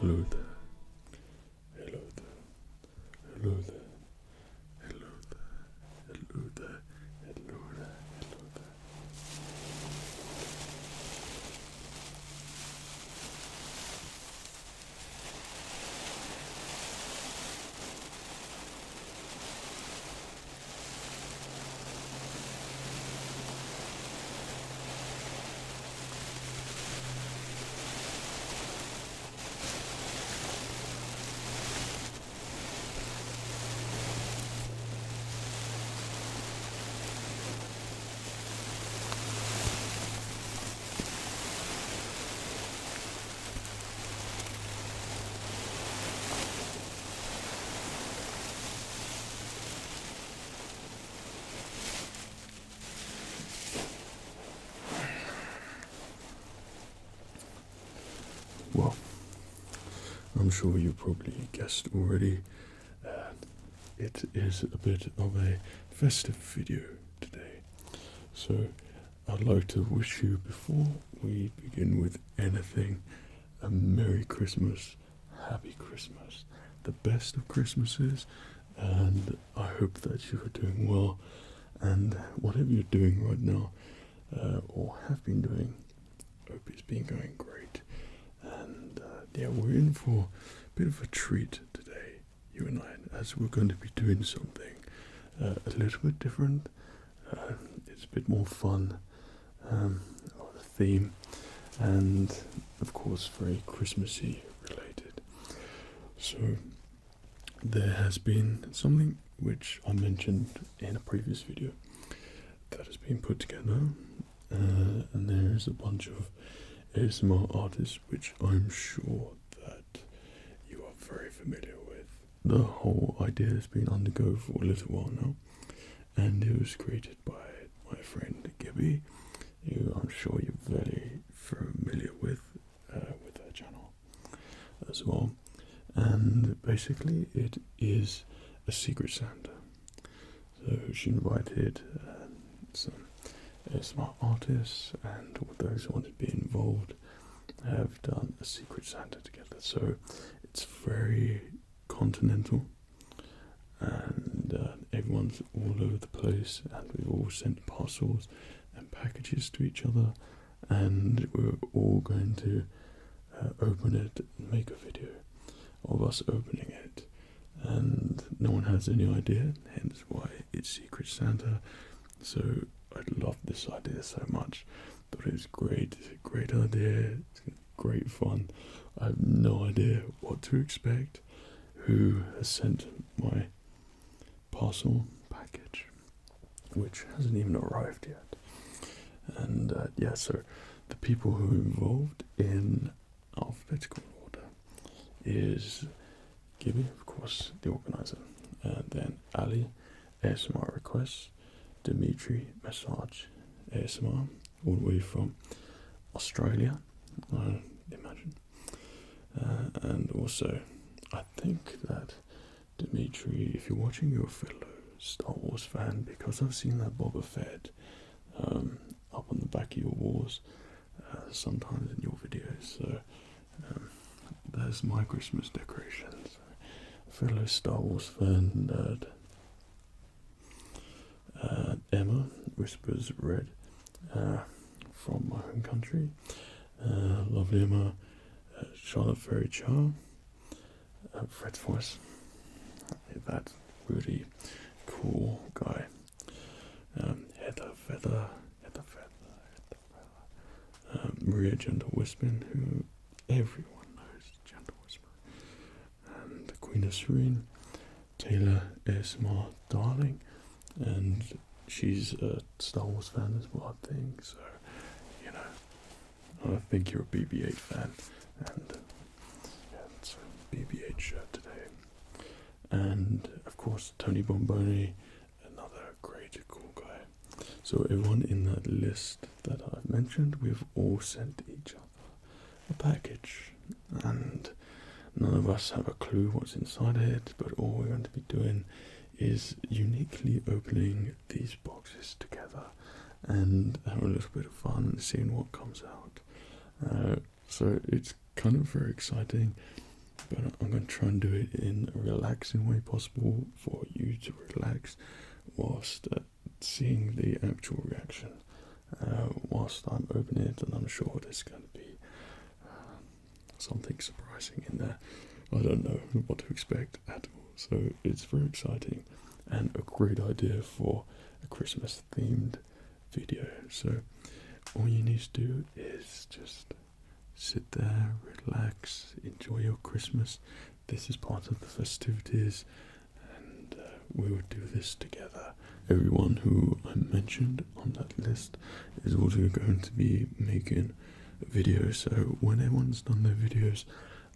Hello there. Hello there. Hello there. Hello there. Hello there. Hello there. Hello there. Well, I'm sure you probably guessed already, it is a bit of a festive video today. So I'd like to wish you, before we begin with anything, a Merry Christmas, Happy Christmas, the best of Christmases, and I hope that you are doing well, and whatever you're doing right now, or have been doing, I hope it's been going great. And yeah, we're in for a bit of a treat today, you and I, as we're going to be doing something a little bit different. It's a bit more fun, of the theme, and of course very Christmassy related. So there has been something which I mentioned in a previous video that has been put together, and there is a bunch of ASMR artists which I'm sure that you are very familiar with. The whole idea has been on the go for a little while now, and it was created by my friend Gibby, who I'm sure you're very familiar with her channel as well. And basically it is a Secret Santa. So she invited some ASMR artists, and all those who want to be involved have done a Secret Santa together. So it's very continental, and everyone's all over the place, and we've all sent parcels and packages to each other, and we're all going to open it and make a video of us opening it, and no one has any idea, hence why it's Secret Santa. So I love this idea so much. Thought it was great. It's a great idea. It's great fun. I have no idea what to expect. Who has sent my parcel package, which hasn't even arrived yet. And yeah, so the people who are involved in alphabetical order is Gibby, of course, the organizer, and then Ali, ASMRrequests, Dimitri, MassageASMR, all the way from Australia, I imagine. And also, I think that Dimitri, if you're watching, you're a fellow Star Wars fan, because I've seen that Boba Fett up on the back of your walls sometimes in your videos. So there's my Christmas decorations. Fellow Star Wars fan nerd. Emma, WhispersRed, from my home country. Lovely Emma. Charlotte Fairy Char. FredsVoice. That really cool guy. Heather Feather. Maria GentleWhispering, who everyone knows, GentleWhispering. And the Queen of Serene. Taylor ASMR Darling. And she's a Star Wars fan as well, I think. So, you know, I think you're a BB-8 fan. And yeah, it's a BB-8 shirt today. And of course, Tony Bomboni, another great cool guy. So everyone in that list that I've mentioned, we've all sent each other a package, and none of us have a clue what's inside it, but all we're going to be doing is uniquely opening these boxes together and having a little bit of fun and seeing what comes out. So it's kind of very exciting. but I'm going to try and do it in a relaxing way possible for you to relax whilst seeing the actual reaction whilst I'm opening it, and I'm sure there's going to be something surprising in there. I don't know what to expect at all, so it's very exciting and a great idea for a Christmas themed video. So all you need to do is just sit there, relax, enjoy your Christmas. This is part of the festivities, and we will do this together. Everyone who I mentioned on that list is also going to be making videos, so when everyone's done their videos,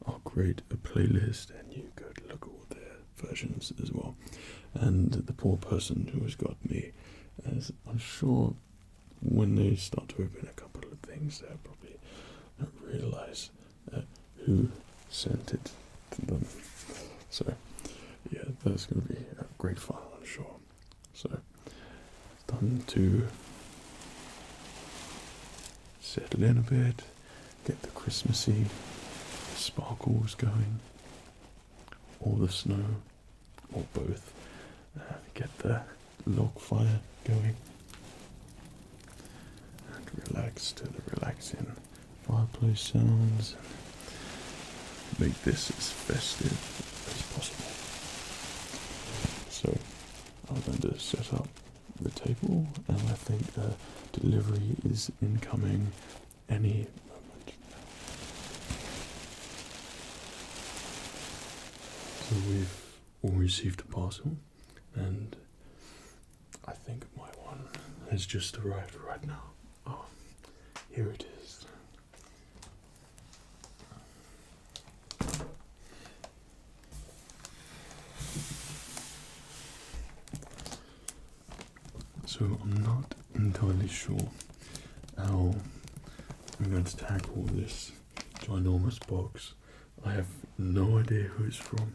I'll create a playlist and you could look at all their versions as well. And the poor person who has got me, as I'm sure when they start to open a couple of things, they'll probably realise who sent it to them. So yeah, that's going to be a great fun, I'm sure. So it's time to settle in a bit, get the Christmassy sparkles going, or the snow, or both. Get the log fire going, and relax to the relaxing fireplace sounds. Make this as festive as possible. So I'm going to set up the table, and I think delivery is incoming any moment. So we've all received a parcel, and I think my one has just arrived right now. Oh, here it is. So I'm not entirely sure how I'm going to tackle this ginormous box. I have no idea who it's from.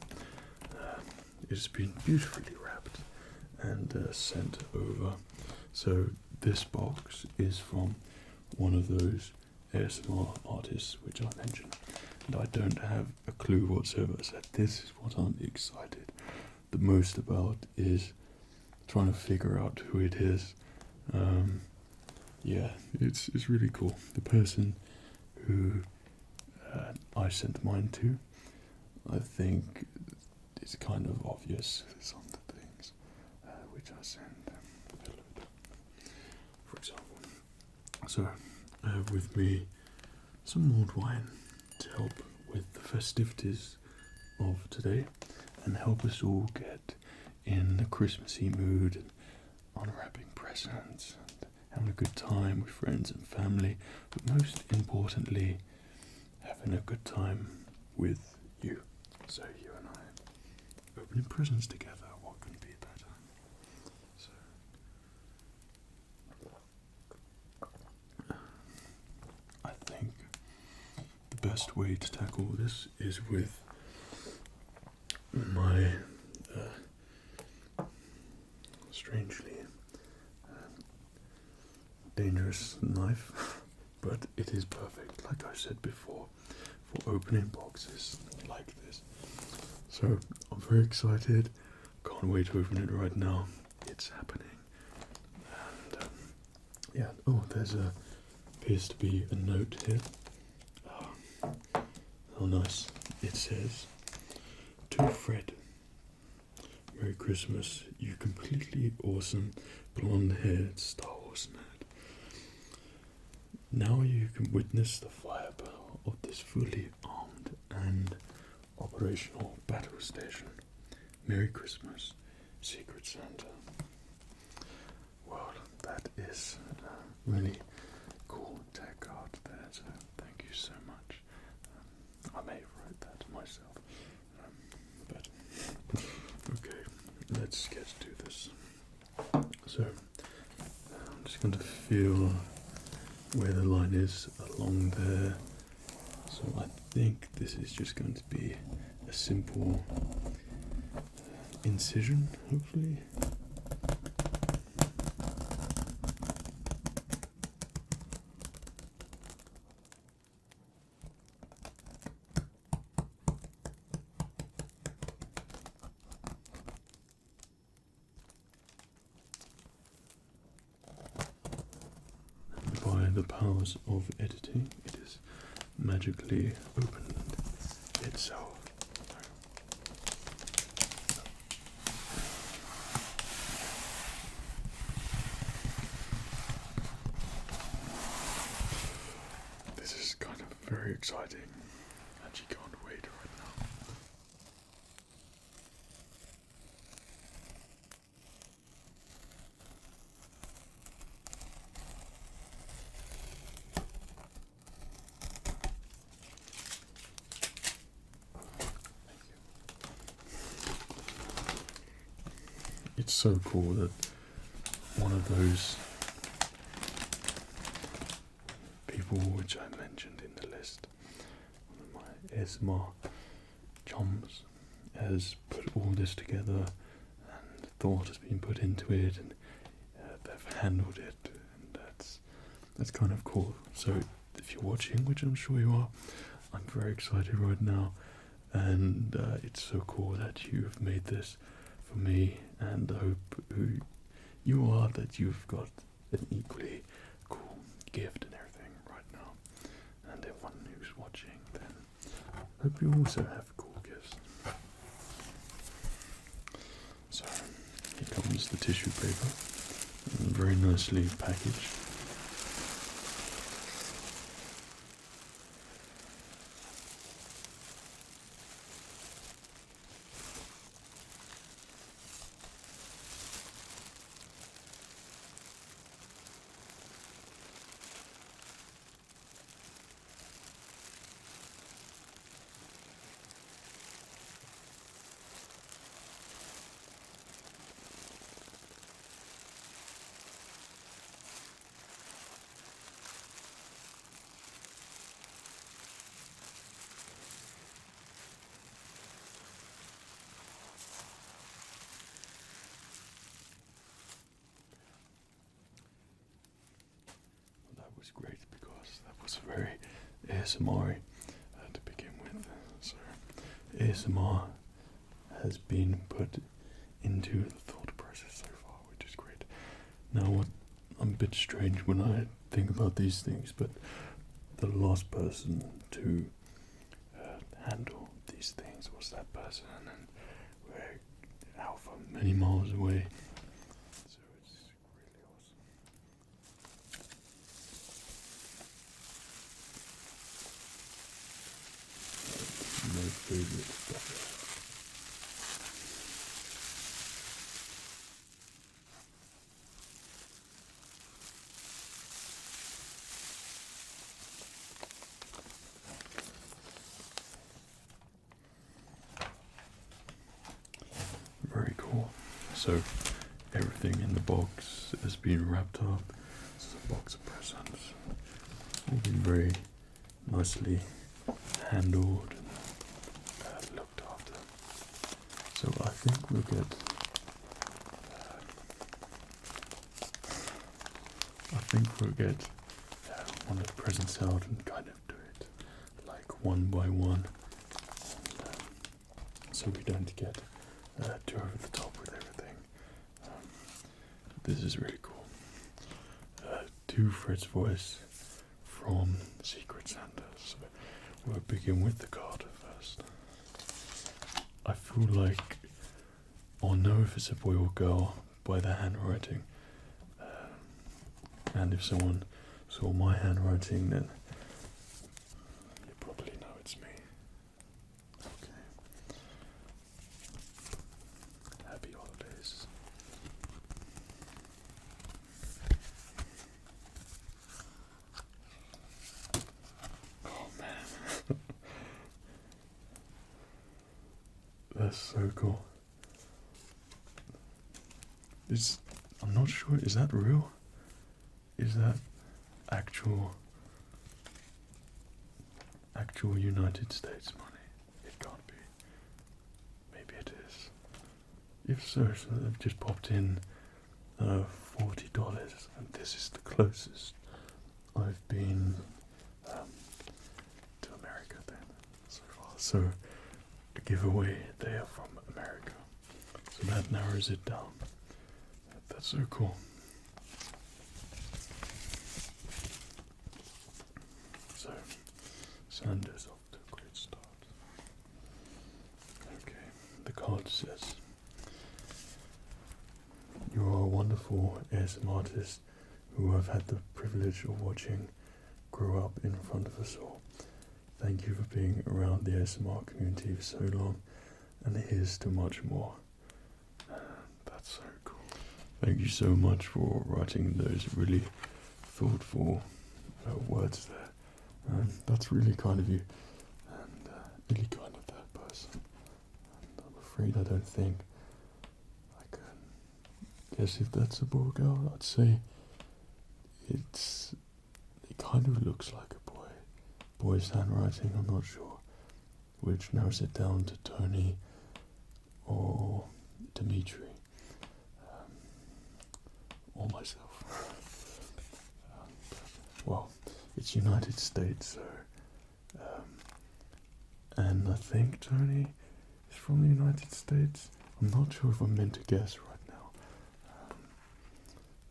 It's been beautifully wrapped and sent over. So this box is from one of those ASMR artists which I mentioned, and I don't have a clue whatsoever. So this is what I'm excited the most about, is trying to figure out who it is. Yeah, it's really cool. The person who I sent mine to, I think it's kind of obvious some of the things which I send. For example, so I have with me some mulled wine to help with the festivities of today and help us all get in the Christmassy mood and unwrapping presents and having a good time with friends and family, but most importantly, having a good time with you. So you and I opening presents together. What can be better? So I think the best way to tackle this is with my strangely dangerous knife, but it is perfect, like I said before, for opening boxes like this. So I'm very excited, can't wait to open it right now. It's happening. And yeah, oh, there's appears to be a note here. Oh nice. It says, "To Fred, Merry Christmas, you completely awesome blonde-haired Star Wars nerd. Now you can witness the firepower of this fully armed and operational battle station. Merry Christmas, Secret Santa." Well, that is really cool tech art there, so thank you so much. I may have wrote that myself, but okay, let's get to this. So I'm just going to feel where the line is along there. So I think this is just going to be a simple incision, hopefully. the powers of editing, it is magically opened itself. This is kind of very exciting. Actually can't wait right now. It's so cool that one of those people which I mentioned in the list, one of my ASMR chums, has put all this together and thought has been put into it, and they've handled it, and that's kind of cool. So if you're watching, which I'm sure you are, I'm very excited right now, and it's so cool that you've made this for me, and I hope who you are that you've got an equally cool gift and everything right now. And everyone who's watching, then I hope you also have cool gifts. So here comes the tissue paper, very nicely packaged. Was great because that was very ASMR to begin with. So ASMR has been put into the thought process so far, which is great. Now what, I'm a bit strange when I think about these things, but the last person to handle these things was that person, and we're out from many miles away. So it's really awesome. My favorite stuff. Very cool. So everything in the box has been wrapped up. This is a box of presents. All been very nicely handled and looked after. So I think we'll get one of the presents out and kind of do it like one by one, and, so we don't get too over the top with everything. This is really cool. To FredsVoice from Secret Santa. So we'll begin with the card first. I feel like I'll know if it's a boy or girl by the handwriting. And if someone saw my handwriting, then you probably know it's me. Okay. Happy holidays. Oh man. That's so cool. I'm not sure, is that real? Is that actual United States money? It can't be. Maybe it is. If so, they've just popped in $40, and this is the closest I've been to America then so far. So a giveaway there from America. So that narrows it down. That's so cool. Sanders off to a great start. Okay, the card says, you are a wonderful ASMR artist who I've had the privilege of watching grow up in front of us all. Thank you for being around the ASMR community for so long, and here's to much more. That's so cool. Thank you so much for writing those really thoughtful words there. That's really kind of you, and really kind of that person. And I'm afraid I don't think I can guess if that's a boy or girl. I'd say it kind of looks like a boy. Boy's handwriting, I'm not sure. Which narrows it down to Tony or Dimitri. Or myself. Well, it's United States, so and I think Tony is from the United States. I'm not sure if I'm meant to guess right now,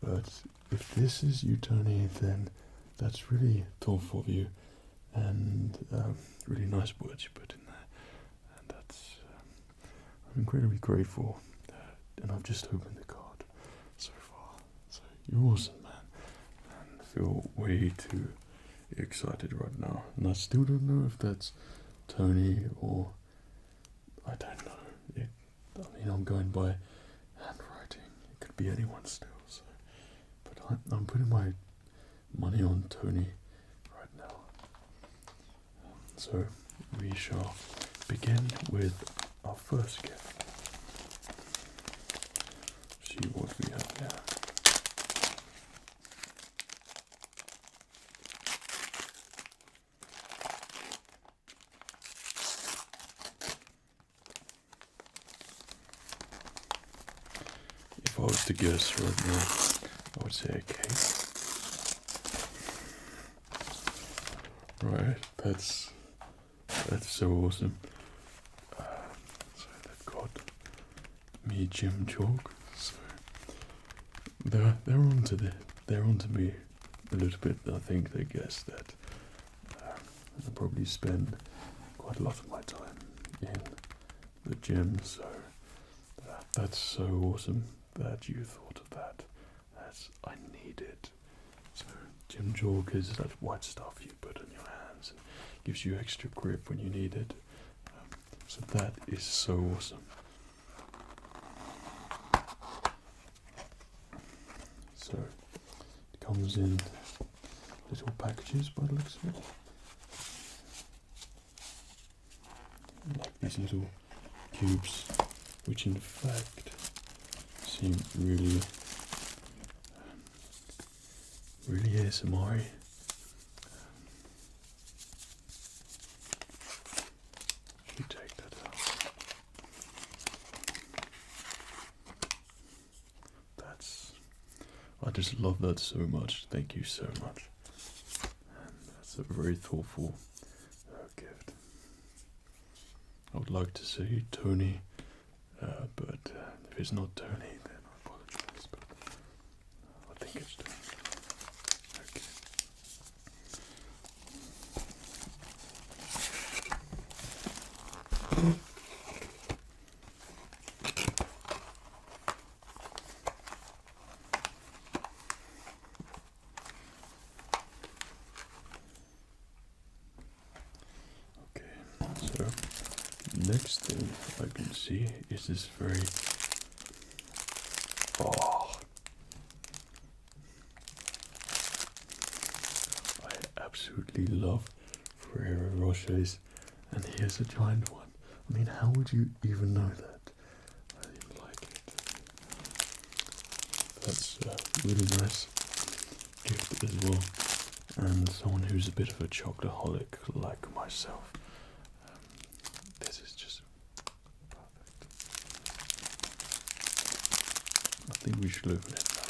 but if this is you, Tony, then that's really thoughtful of you, and really nice words you put in there, and that's I'm incredibly grateful, and I've just opened the card so far, so you're awesome, man. I feel way too excited right now, and I still don't know if that's Tony or I don't know. I mean, I'm going by handwriting. It could be anyone still. So, but I'm putting my money on Tony right now. So we shall begin with our first gift. See what we have here. If I was to guess right now, I would say a cake. Right, that's so awesome. So they've got me Jim Chalk. So they're onto me a little bit. I think they guess that I probably spend quite a lot of my time in the gym. So that's so awesome that you thought of that, as I need it. So Jim Chalk is that white stuff you put on your hands and gives you extra grip when you need it. So that is so awesome. So it comes in little packages by the looks of it. Like these little cubes, which in fact seem really ASMR-y. Let me take that out. I just love that so much. Thank you so much. And that's a very thoughtful gift. I would like to say Tony, but if it's not Tony, then I apologize. But I think it's Tony. Okay. So, next thing I can see is this very I absolutely love Ferrero Rochers, and here's a giant one. I mean, how would you even know that? I didn't like it. That's a really nice gift as well, and someone who's a bit of a chocoholic like myself. This is just perfect. I think we should open it now.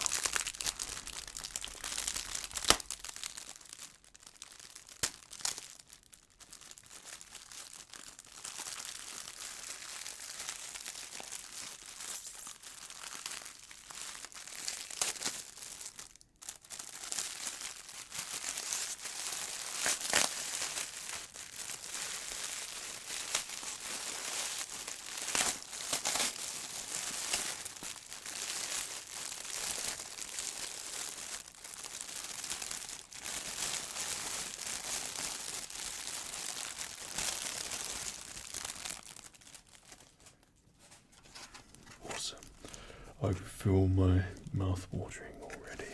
I feel my mouth watering already.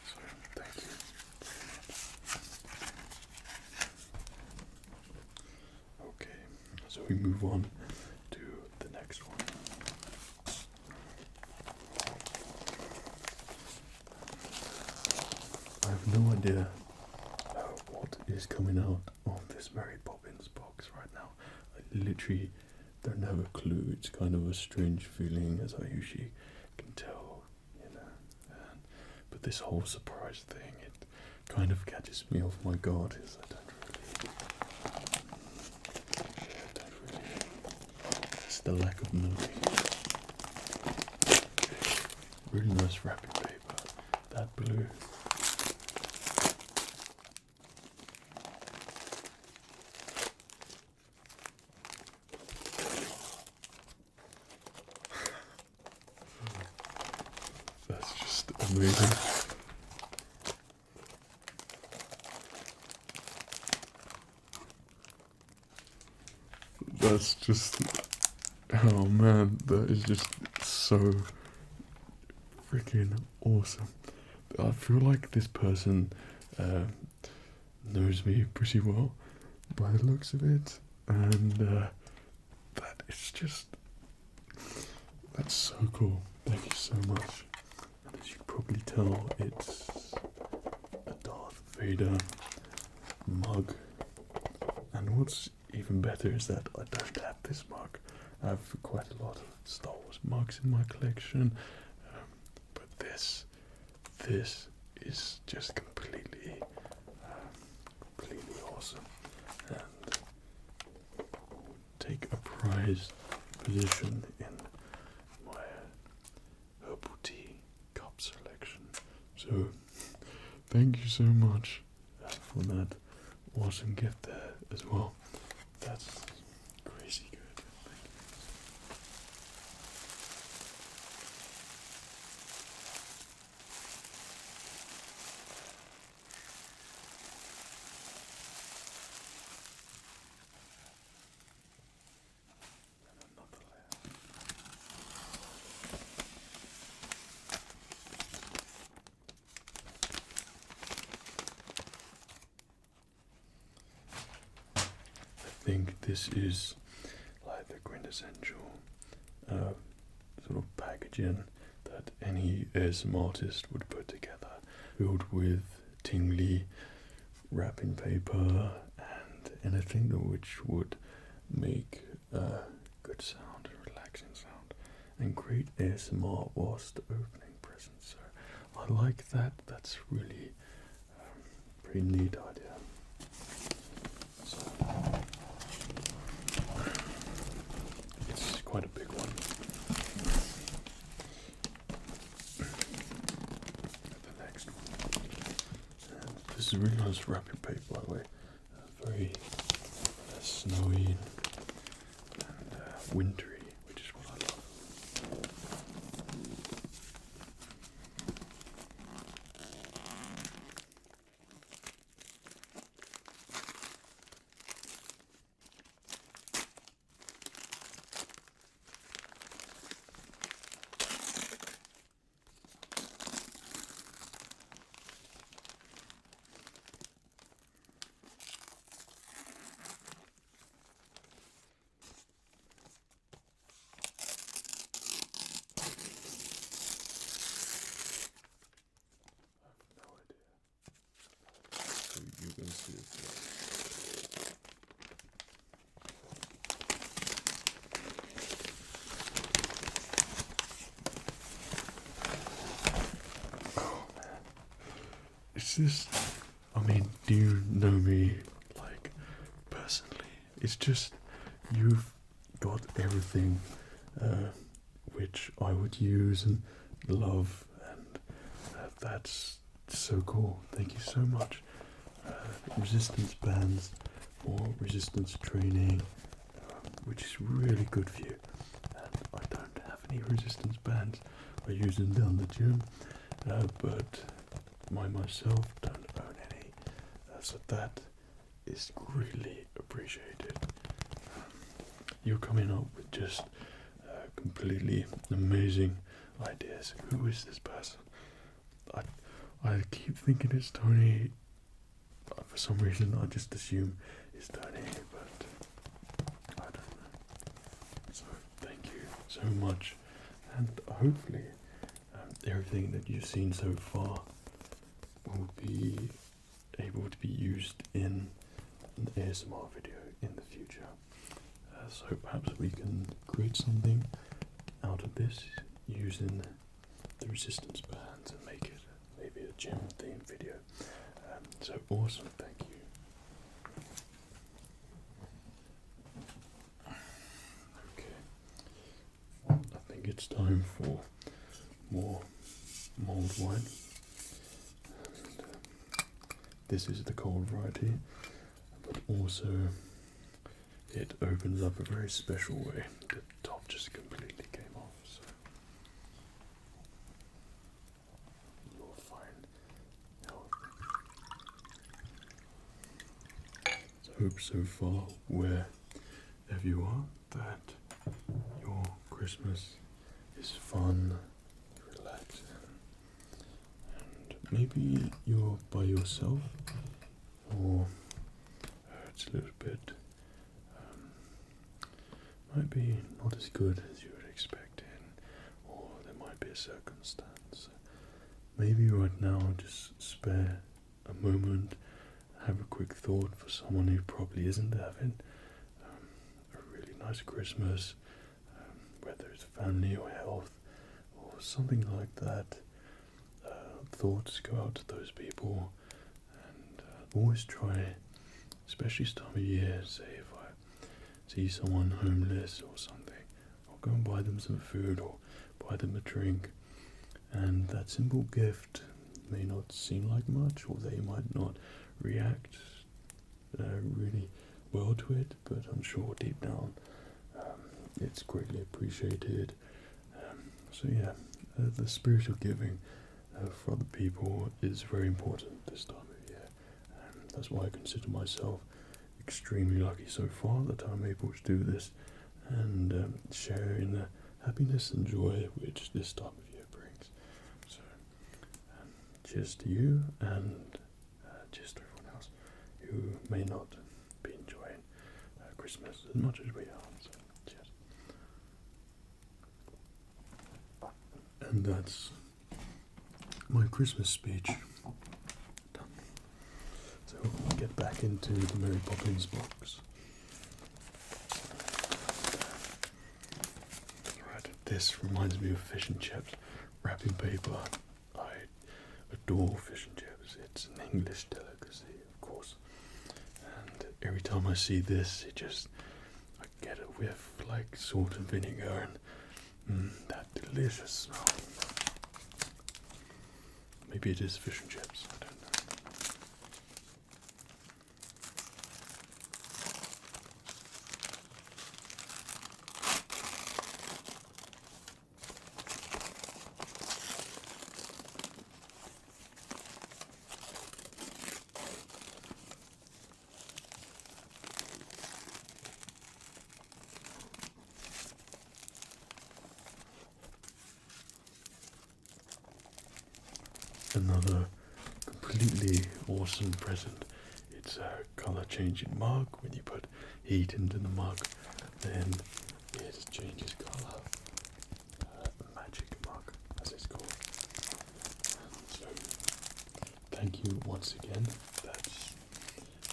So thank you. Okay, so we move on to the next one. I have no idea what is coming out of this Mary Poppins box right now. I literally don't have a clue. It's kind of a strange feeling, as I usually can tell, you know. But this whole surprise thing, it kind of catches me off my guard. Is I don't really. It's the lack of knowing. Really nice wrapping paper. That blue. That's just amazing. That's just, oh man, that is just so freaking awesome. I feel like this person knows me pretty well by the looks of it, and that is just, that's so cool. Thank you so much. And as you can probably tell, it's a Darth Vader mug. And what's even better is that I don't have this mug. I have quite a lot of Star Wars mugs in my collection, but this is just completely awesome, and take a prized position in my herbal tea cup selection. So thank you so much for that awesome gift there as well. That's crazy good. Thank you. And another layer. I think this is like the quintessential sort of packaging that any ASMR artist would put together, filled with tingly wrapping paper and anything which would make a good sound, a relaxing sound, and great ASMR whilst opening presents. So I like that. That's really pretty neat idea. So it's quite a big one. The next one. And this is really nice wrapping paper, by the way. Very snowy and wintry, which is what I love. You can see it there. Oh man. It's just, I mean, do you know me, like, personally? It's just, you've got everything which I would use and love, and that's so cool. Thank you so much. Resistance bands for resistance training, which is really good for you. And I don't have any resistance bands. I use them down the gym, but myself don't own any. So that is really appreciated. You're coming up with just completely amazing ideas. Who is this person? I keep thinking it's Tony. For some reason, I just assume it's Tony, but I don't know. So thank you so much, and hopefully everything that you've seen so far will be able to be used in an ASMR video in the future. So perhaps we can create something out of this using the resistance bands and make it maybe a gym theme video. So awesome, thank you. Okay, I think it's time for more mulled wine. And, this is the cold variety, but also it opens up a very special way. The top just completely came off, so you'll find out. So I hope so far, wherever you are, that your Christmas is fun, relaxing, and maybe you're by yourself, or it's a little bit might be not as good as you would expect, or there might be a circumstance. Maybe right now just spare a moment, have a quick thought for someone who probably isn't having a really nice Christmas, whether it's family or health or something like that. Thoughts go out to those people, and always try, especially this time of year, say if I see someone homeless or something, I'll go and buy them some food or buy them a drink, and that simple gift may not seem like much, or they might not react really well to it, but I'm sure deep down it's greatly appreciated. So yeah, the spirit of giving for other people is very important this time of year, and that's why I consider myself extremely lucky so far that I'm able to do this and share in the happiness and joy which this time of year brings. So cheers to you, and cheers to everyone else who may not be enjoying Christmas as much as we are. So cheers. And that's my Christmas speech done. So we'll get back into the Mary Poppins box. Right, this reminds me of fish and chips. Wrapping paper. I adore fish and chips. It's an English delicacy, of course. And every time I see this, I get a whiff like salt and vinegar, and that delicious smell. Maybe it is fish and chips, I don't know. Another completely awesome present. It's a color changing mug. When you put heat into the mug, then it changes color. A magic mug, as it's called. And so, thank you once again. That's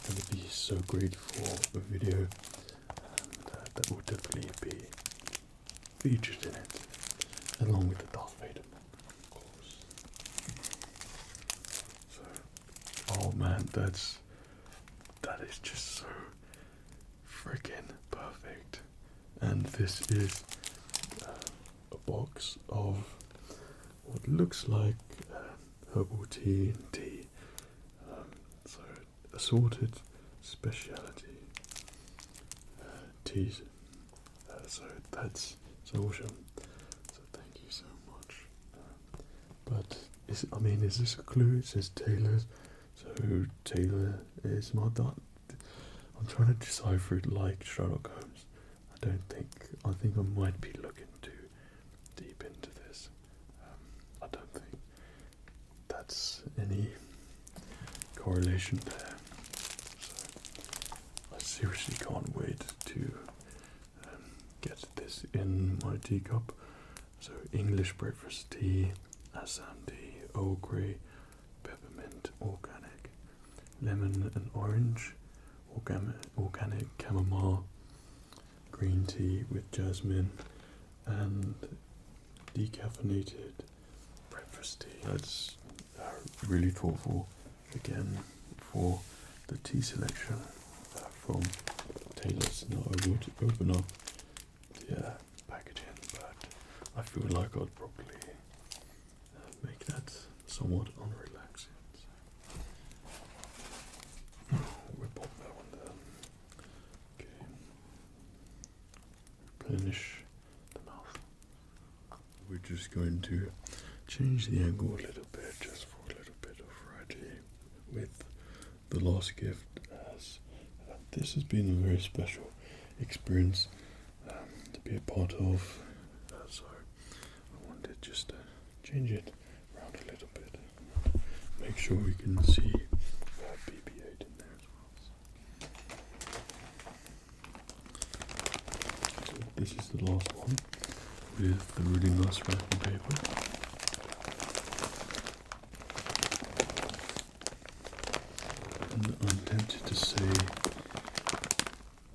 going to be so great for a video, and that will definitely be featured in it, along with the Darth Vader. Oh man, that is just so freaking perfect. And this is a box of what looks like herbal tea and tea. So assorted specialty teas. So that's so awesome. So thank you so much. But is this a clue? It says Taylor's. So Taylor is my dad. I'm trying to decipher it like Sherlock Holmes. I think I might be looking to correlation there. So I seriously can't wait to get this in my teacup. So English breakfast tea, Assam tea, Earl Grey, peppermint, organic, lemon and orange, organic chamomile, green tea with jasmine, and decaffeinated breakfast tea. That's really thoughtful again for the tea selection from Taylor's. Now I would open up the packaging, but I feel like I'd probably make that somewhat unrelaxing. So. We'll pop that one down. Okay. Replenish the mouth. We're just going to change the angle a little bit, just for a little bit of variety with the last gift, as this has been a very special experience to be a part of, so I wanted just to change it around a little bit, make sure we can see BB-8 in there as well. So this is the last one with the really nice wrapping paper. And I'm tempted to say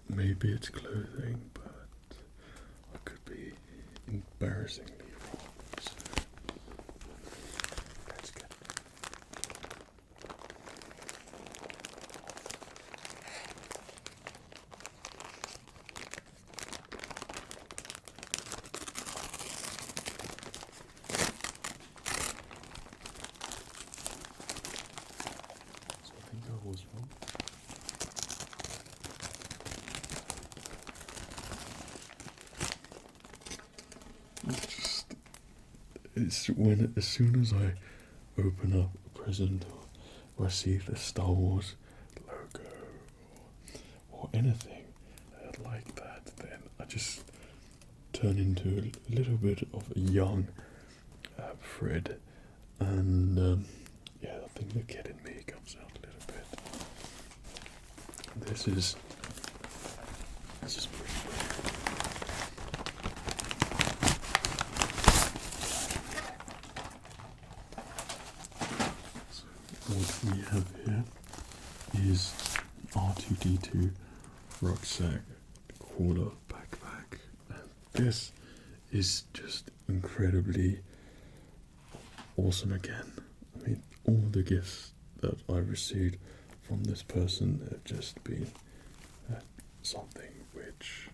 maybe it's clothing, but I could be embarrassingly wrong. So let's get it. So I think I was wrong. As soon as I open up a present or I see the Star Wars logo or anything like that, then I just turn into a little bit of a young Fred, and yeah, I think the kid in me comes out a little bit. This is pretty great. What we have here is R2D2 rucksack quarter backpack, and this is just incredibly awesome again. I mean, all the gifts that I've received from this person have just been something which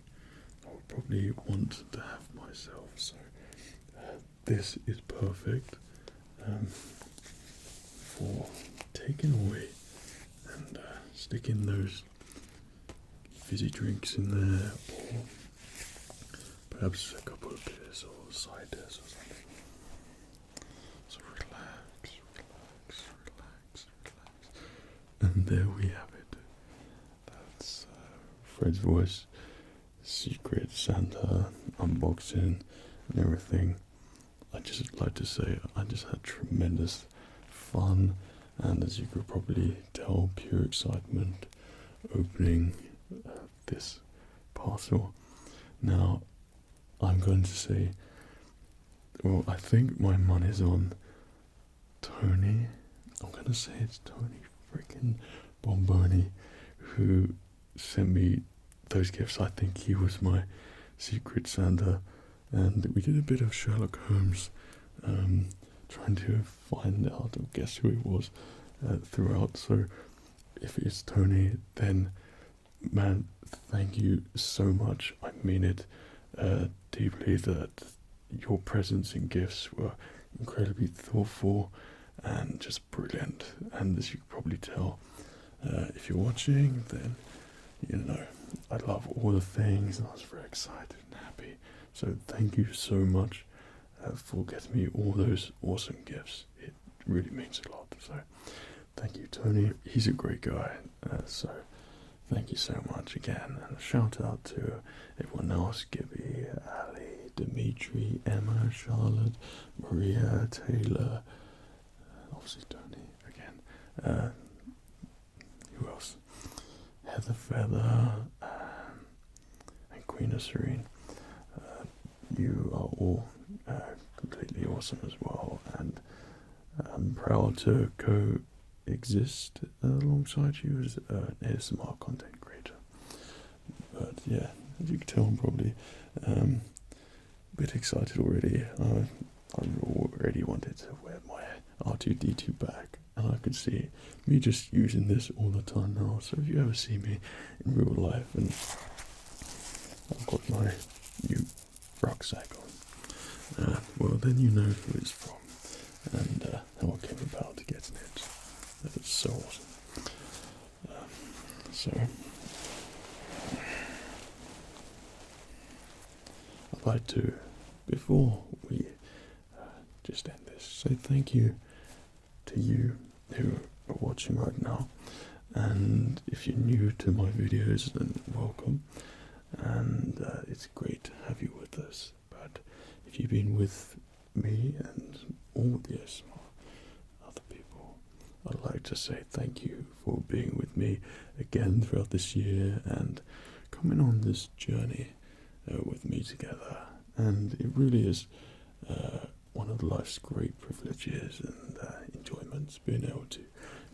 I would probably want to have myself, so this is perfect for taking away and sticking those fizzy drinks in there, or perhaps a couple of beers or ciders or something. So relax, relax, relax, relax. And there we have it. That's FredsVoice Secret Santa unboxing and everything. I just like to say I just had tremendous fun, and as you could probably tell, pure excitement opening this parcel. Now I'm going to say, well, I think my money's on Tony. I'm going to say it's Tony freaking Bomboni who sent me those gifts. I think he was my Secret Santa, and we did a bit of Sherlock Holmes trying to find out or guess who it was throughout. So if it's Tony, then man, thank you so much. I mean it deeply, that your presents and gifts were incredibly thoughtful and just brilliant. And as you can probably tell, if you're watching, then you know I love all the things, and I was very excited and happy. So thank you so much for getting me all those awesome gifts. It really means a lot. So thank you, Tony. He's a great guy. So thank you so much again. And a shout out to everyone else: Gibby, Ali, Dimitri, Emma, Charlotte, Maria, Taylor, obviously Tony again. Feather, and Queen of Serene. You are all completely awesome as well, and I'm proud to coexist alongside you as an ASMR content creator. But yeah, as you can tell, I'm probably a bit excited already. I already wanted to wear my R2-D2 bag, and I could see me just using this all the time now. So if you ever see me in real life and I've got my new rucksack on, well then you know who it's from and how I came about getting it. It's so awesome. So I'd like to, before we just end this, say thank you to you who are watching right now, and if you're new to my videos, then welcome, and it's great to have you with us. But if you've been with me and all the ASMR other people, I'd like to say thank you for being with me again throughout this year and coming on this journey with me together. And it really is one of life's great privileges and enjoyments, being able to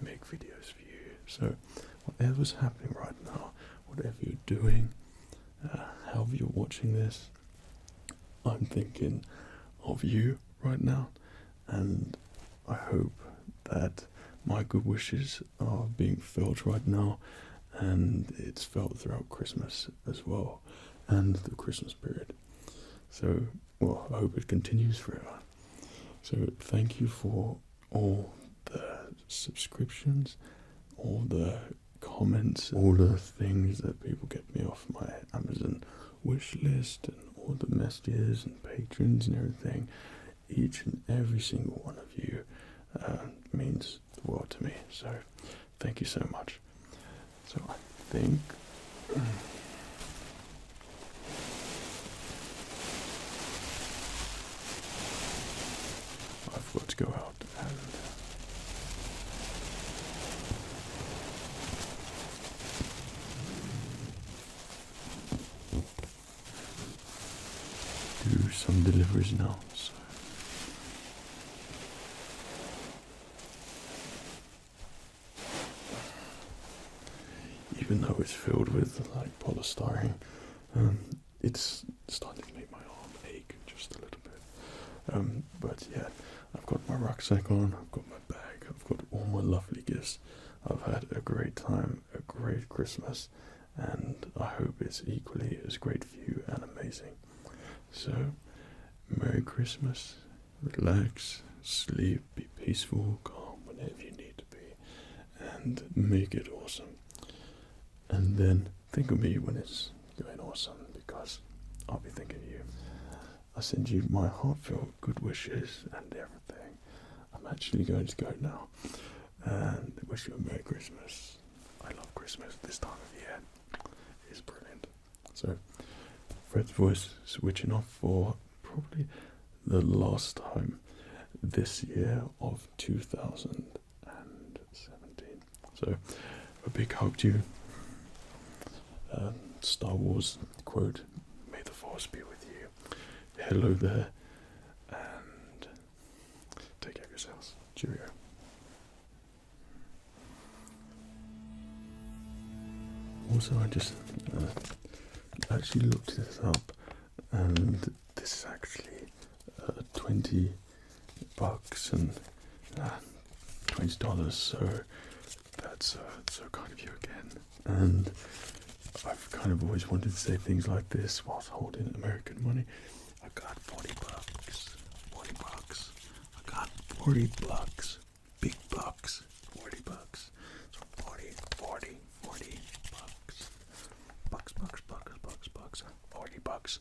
make videos for you. So whatever's happening right now, whatever you're doing, however you're watching this, I'm thinking of you right now, and I hope that my good wishes are being felt right now, and it's felt throughout Christmas as well, and the Christmas period. So, well, I hope it continues forever. So thank you for all the subscriptions, all the comments, all the things that people get me off my Amazon wish list, and all the messages and patrons and everything. Each and every single one of you means the world to me. So thank you so much. So I think I've got to go out and do some deliveries now. So even though it's filled with like polystyrene, it's starting to make my arm ache just a little bit. But yeah, I've got my rucksack on, I've got my bag, I've got all my lovely gifts. I've had a great time, a great Christmas, and I hope it's equally as great for you and amazing. So, Merry Christmas, relax, sleep, be peaceful, calm whenever you need to be, and make it awesome. And then think of me when it's going awesome, because I'll be thinking of you. I send you my heartfelt good wishes and everything. I'm actually going to go now and wish you a Merry Christmas. I love Christmas this time of year. It's brilliant. So, FredsVoice switching off for probably the last time this year of 2017. So, a big hug to you. Star Wars quote, "May the Force be with you." Hello there, and take care of yourselves. Cheerio. Also, I just actually looked this up, and this is actually $20 and $20. So that's so kind of you again. And I've kind of always wanted to say things like this whilst holding American money. I got $40. $40. I got $40. Big bucks. $40. So 40 bucks. Bucks. $40.